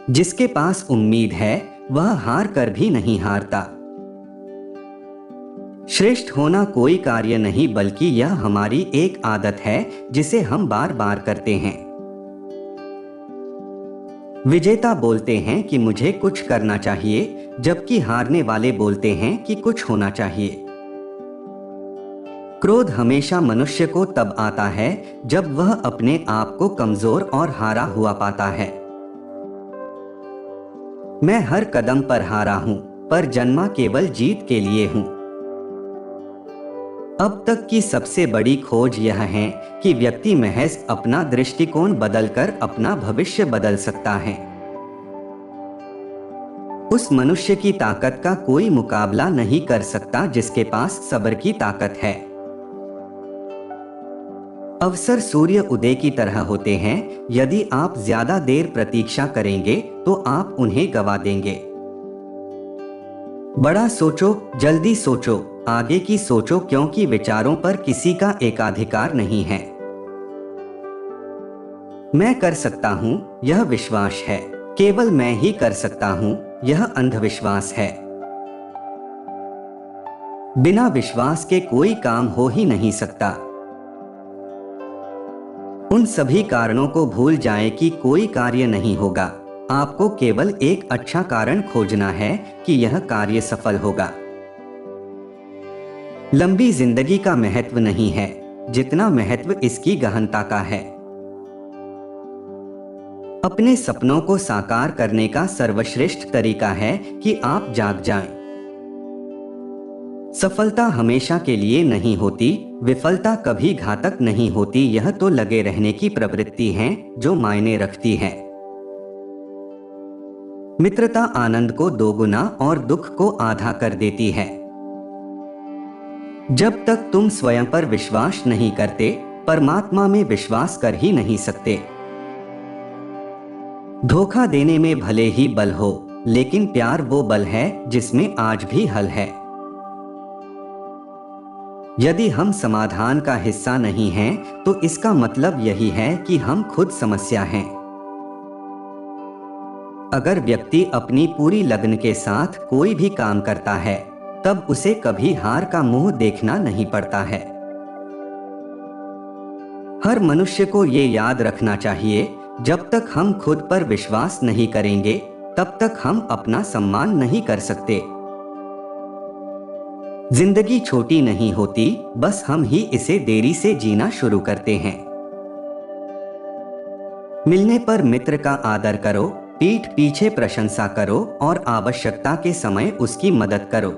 जिसके पास उम्मीद है वह हार कर भी नहीं हारता। श्रेष्ठ होना कोई कार्य नहीं बल्कि यह हमारी एक आदत है जिसे हम बार बार करते हैं। विजेता बोलते हैं कि मुझे कुछ करना चाहिए, जबकि हारने वाले बोलते हैं कि कुछ होना चाहिए। क्रोध हमेशा मनुष्य को तब आता है जब वह अपने आप को कमजोर और हारा हुआ पाता है। मैं हर कदम पर हारा हूं, पर जन्मा केवल जीत के लिए हूं। अब तक की सबसे बड़ी खोज यह है कि व्यक्ति महज अपना दृष्टिकोण बदलकर अपना भविष्य बदल सकता है। उस मनुष्य की ताकत का कोई मुकाबला नहीं कर सकता जिसके पास सब्र की ताकत है। अवसर सूर्य उदय की तरह होते हैं, यदि आप ज्यादा देर प्रतीक्षा करेंगे तो आप उन्हें गवा देंगे। बड़ा सोचो, जल्दी सोचो, आगे की सोचो, क्योंकि विचारों पर किसी का एकाधिकार नहीं है। मैं कर सकता हूं, यह विश्वास है। केवल मैं ही कर सकता हूं, यह अंधविश्वास है। बिना विश्वास के कोई काम हो ही नहीं सकता। उन सभी कारणों को भूल जाएं कि कोई कार्य नहीं होगा। आपको केवल एक अच्छा कारण खोजना है कि यह कार्य सफल होगा। लंबी जिंदगी का महत्व नहीं है जितना महत्व इसकी गहनता का है। अपने सपनों को साकार करने का सर्वश्रेष्ठ तरीका है कि आप जाग जाएं। सफलता हमेशा के लिए नहीं होती, विफलता कभी घातक नहीं होती, यह तो लगे रहने की प्रवृत्ति है जो मायने रखती है। मित्रता आनंद को दोगुना और दुख को आधा कर देती है। जब तक तुम स्वयं पर विश्वास नहीं करते, परमात्मा में विश्वास कर ही नहीं सकते। धोखा देने में भले ही बल हो, लेकिन प्यार वो बल है जिसमें आज भी हल है। यदि हम समाधान का हिस्सा नहीं हैं, तो इसका मतलब यही है कि हम खुद समस्या हैं। अगर व्यक्ति अपनी पूरी लगन के साथ कोई भी काम करता है, तब उसे कभी हार का मुंह देखना नहीं पड़ता है। हर मनुष्य को ये याद रखना चाहिए, जब तक हम खुद पर विश्वास नहीं करेंगे, तब तक हम अपना सम्मान नहीं कर सकते। जिंदगी छोटी नहीं होती, बस हम ही इसे देरी से जीना शुरू करते हैं। मिलने पर मित्र का आदर करो, पीठ पीछे प्रशंसा करो और आवश्यकता के समय उसकी मदद करो।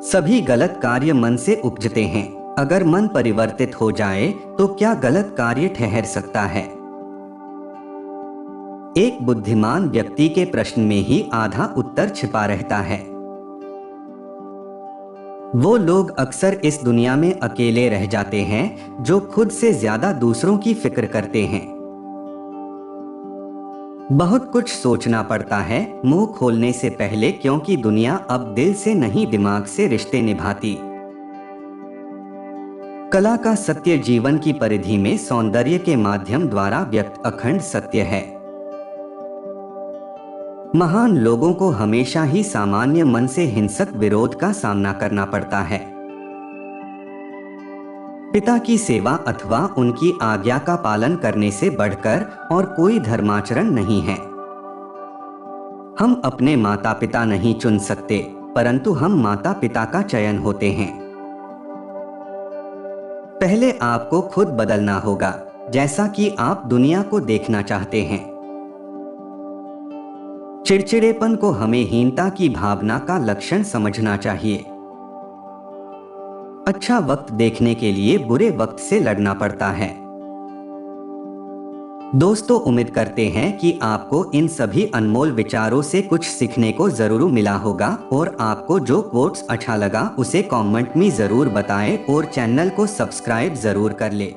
सभी गलत कार्य मन से उपजते हैं। अगर मन परिवर्तित हो जाए तो क्या गलत कार्य ठहर सकता है? एक बुद्धिमान व्यक्ति के प्रश्न में ही आधा उत्तर छिपा रहता है। वो लोग अक्सर इस दुनिया में अकेले रह जाते हैं जो खुद से ज्यादा दूसरों की फिक्र करते हैं। बहुत कुछ सोचना पड़ता है मुंह खोलने से पहले, क्योंकि दुनिया अब दिल से नहीं दिमाग से रिश्ते निभाती। कला का सत्य जीवन की परिधि में सौंदर्य के माध्यम द्वारा व्यक्त अखंड सत्य है। महान लोगों को हमेशा ही सामान्य मन से हिंसक विरोध का सामना करना पड़ता है। पिता की सेवा अथवा उनकी आज्ञा का पालन करने से बढ़कर और कोई धर्माचरण नहीं है। हम अपने माता पिता नहीं चुन सकते, परंतु हम माता पिता का चयन होते हैं। पहले आपको खुद बदलना होगा, जैसा कि आप दुनिया को देखना चाहते हैं। चिड़चिड़ेपन को हमें हीनता की भावना का लक्षण समझना चाहिए। अच्छा वक्त देखने के लिए बुरे वक्त से लड़ना पड़ता है। दोस्तों, उम्मीद करते हैं कि आपको इन सभी अनमोल विचारों से कुछ सीखने को जरूर मिला होगा, और आपको जो कोट्स अच्छा लगा उसे कमेंट में जरूर बताएं और चैनल को सब्सक्राइब जरूर कर ले।